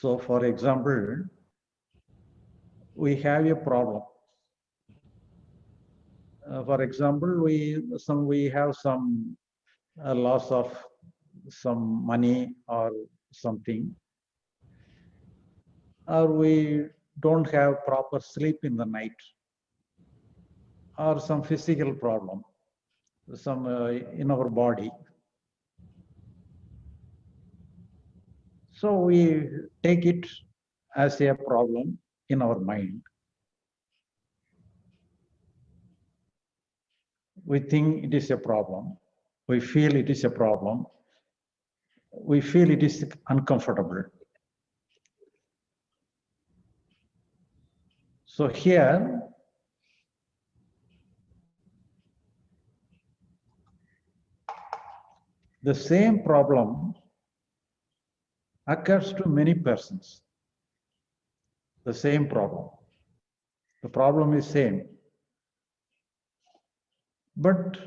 So for example, we have a problem. For example, we have some loss of some money or something, or we don't have proper sleep in the night, or some physical problem, some in our body. So we take it as a problem in our mind. We think it is a problem. We feel it is a problem. We feel it is uncomfortable. So here, the same problem occurs to many persons. The same problem. The problem is same. But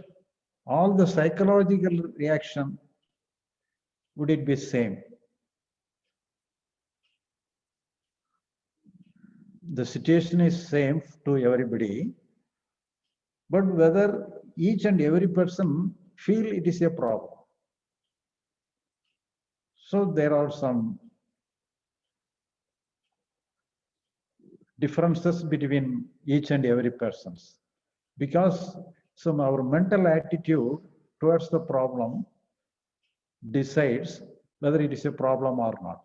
all the psychological reaction, would it be same? The situation is same to everybody, but whether each and every person feel it is a problem. So there are some differences between each and every persons, because our mental attitude towards the problem decides whether it is a problem or not.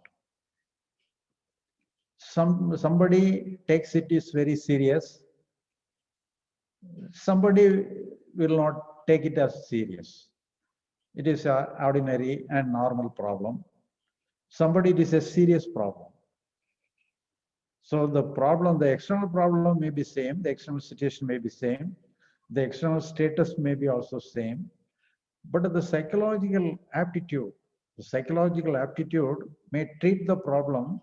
Somebody takes it is very serious. Somebody will not take it as serious. It is an ordinary and normal problem. Somebody, it is a serious problem. So the problem, the external problem may be same, the external situation may be same, the external status may be also same, but the psychological aptitude may treat the problem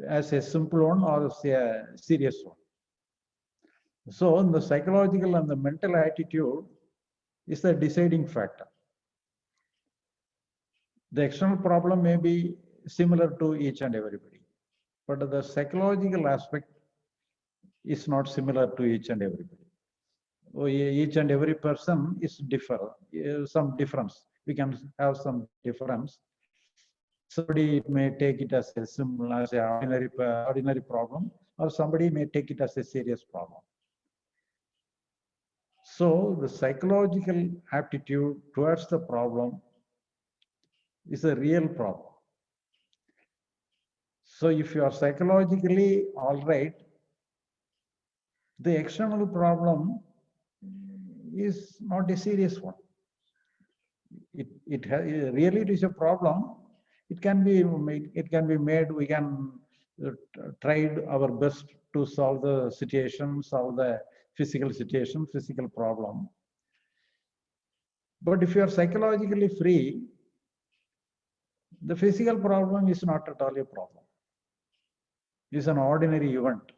as a simple one or as a serious one. So the psychological and the mental attitude is the deciding factor. The external problem may be similar to each and everybody, but the psychological aspect is not similar to each and everybody. Each and every person is some difference. We can have some difference. Somebody may take it as a simple, as an ordinary problem, or somebody may take it as a serious problem. So the psychological aptitude towards the problem is a real problem. So if you are psychologically all right, the external problem is not a serious one. Really it is a problem. It can be made. We can try our best to solve the situation, solve the physical situation, physical problem. But if you are psychologically free, the physical problem is not at all a problem. It is an ordinary event.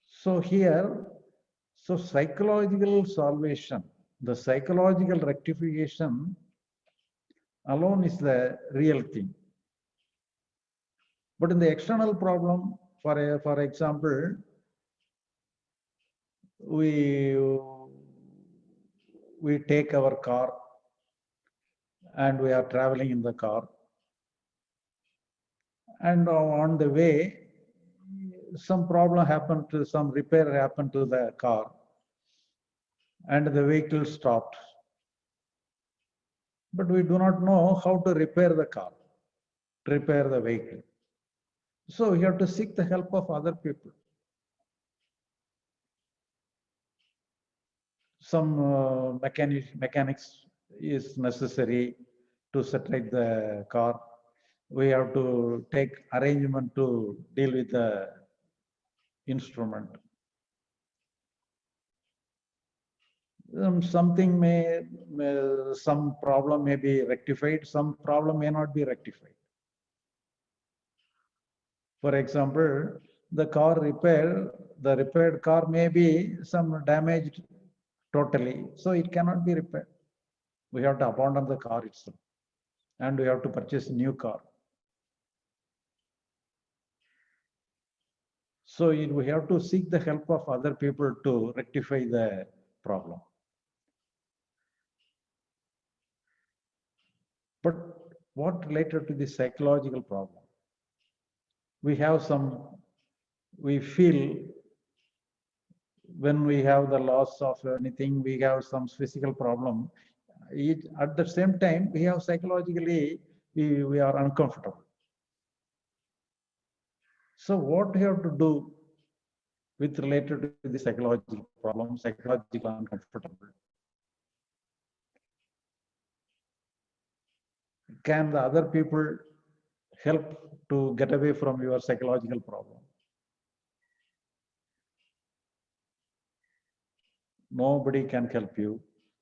So here, psychological salvation, the psychological rectification alone is the real thing. But in the external problem, for example, we take our car and we are traveling in the car, and on the way some problem happened to, some repair happened to the car, and the vehicle stopped. But we do not know how to repair the car, repair the vehicle. So we have to seek the help of other people. Some mechanics is necessary to set right the car. We have to take arrangement to deal with the instrument. Some problem may be rectified, some problem may not be rectified. For example, the car repair, the repaired car may be some damaged totally, so it cannot be repaired. We have to abandon the car itself. and we have to purchase a new car. So we have to seek the help of other people to rectify the problem. But what related to the psychological problem? We feel when we have the loss of anything, we have some physical problem. At the same time, we have psychologically, we are uncomfortable. So what we have to do with related to the psychological problem, psychological uncomfortable? Can the other people help to get away from your psychological problem? Nobody can help you.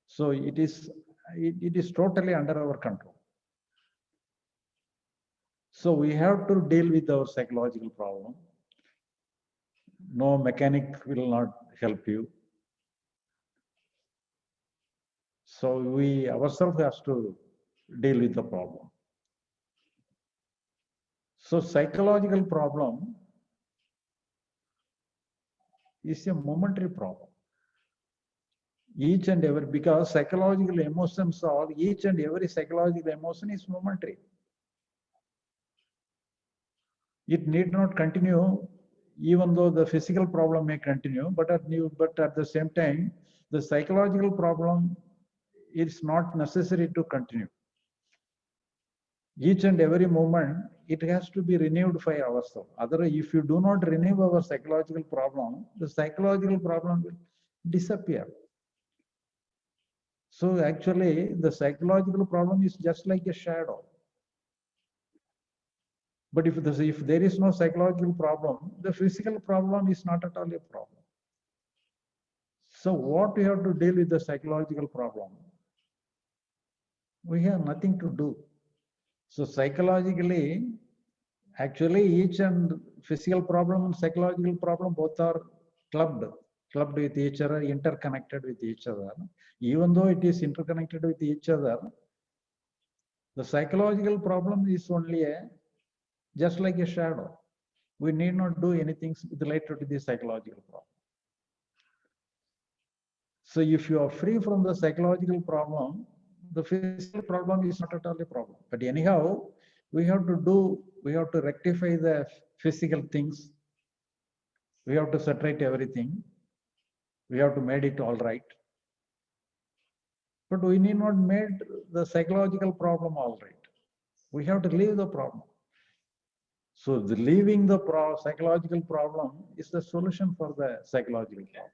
So it is totally under our control. So we have to deal with our psychological problem. No mechanic will not help you. So we ourselves have to deal with the problem. So psychological problem is a momentary problem. Each and every, because psychological emotions are, each and every psychological emotion is momentary. It need not continue, even though the physical problem may continue, but at the same time, the psychological problem is not necessary to continue. Each and every moment, it has to be renewed by ourselves. Otherwise, if you do not renew our psychological problem, the psychological problem will disappear. So actually, the psychological problem is just like a shadow. But if there is no psychological problem, the physical problem is not at all a problem. So what we have to deal with the psychological problem? We have nothing to do. So psychologically, actually each and physical problem and psychological problem both are clubbed with each other, interconnected with each other. Even though it is interconnected with each other, the psychological problem is only just like a shadow. We need not do anything related to the psychological problem. So if you are free from the psychological problem, the physical problem is not at all a problem. But anyhow, we have to rectify the physical things. We have to separate everything. We have to make it all right. But we need not make the psychological problem all right. We have to leave the problem. So leaving the psychological problem is the solution for the psychological problem.